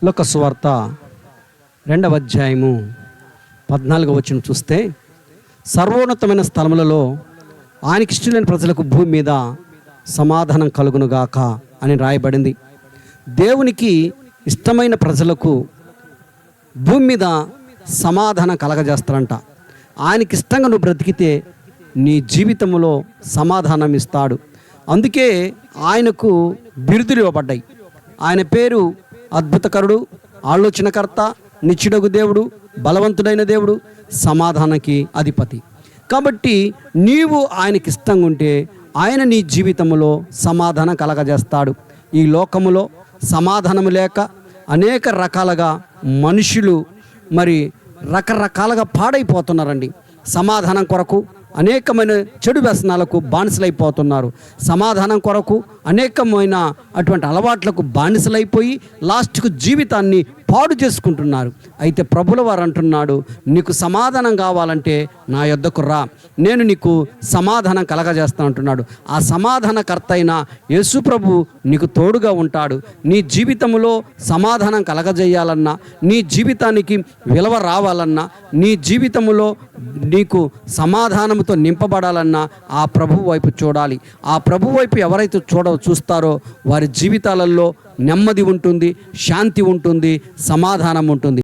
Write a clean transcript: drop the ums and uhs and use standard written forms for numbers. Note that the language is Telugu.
లోక సువార్త 2వ అధ్యాయము 14వ వచనం చూస్తే, సర్వోన్నతమైన స్థలములలో ఆయనకి ఇష్టమైన ప్రజలకు భూమి మీద సమాధానం కలుగునుగాక అని రాయబడింది. దేవునికి ఇష్టమైన ప్రజలకు భూమి మీద సమాధానం కలగజేస్తారంట. ఆయనకి ఇష్టంగా నువ్వు బ్రతికితే నీ జీవితంలో సమాధానం ఇస్తాడు. అందుకే ఆయనకు బిరుదులు ఇవ్వబడ్డాయి. ఆయన పేరు అద్భుతకరుడు, ఆలోచనకర్త, నిత్యుడగు దేవుడు, బలవంతుడైన దేవుడు, సమాధానకి అధిపతి. కాబట్టి నీవు ఆయనకి ఇష్టంగా ఉంటే ఆయన నీ జీవితంలో సమాధానం కలగజేస్తాడు. ఈ లోకములో సమాధానము లేక అనేక రకాలుగా మనుషులు రకరకాలుగా పాడైపోతున్నారండి. సమాధానం కొరకు అనేకమైన చెడు వ్యసనాలకు బానిసలైపోతున్నారు. సమాధానం కొరకు అనేకమైన అటువంటి అలవాట్లకు బానిసలైపోయి లాస్ట్కు జీవితాన్ని పాడు చేసుకుంటున్నారు. అయితే ప్రభుల వారు అంటున్నాడు, నీకు సమాధానం కావాలంటే నా యొద్దకు రా, నేను నీకు సమాధానం కలగజేస్తాను అంటున్నాడు. ఆ సమాధానకర్త అయిన యేసు ప్రభు నీకు తోడుగా ఉంటాడు. నీ జీవితంలో సమాధానం కలగజేయాలన్నా, నీ జీవితానికి విలువ రావాలన్నా, నీ జీవితంలో నీకు సమాధానంతో నింపబడాలన్నా ఆ ప్రభు వైపు చూడాలి. ఆ ప్రభు వైపు ఎవరైతే చూస్తారో వారి జీవితాలలో నెమ్మది ఉంటుంది, శాంతి ఉంటుంది, సమాధానం ఉంటుంది.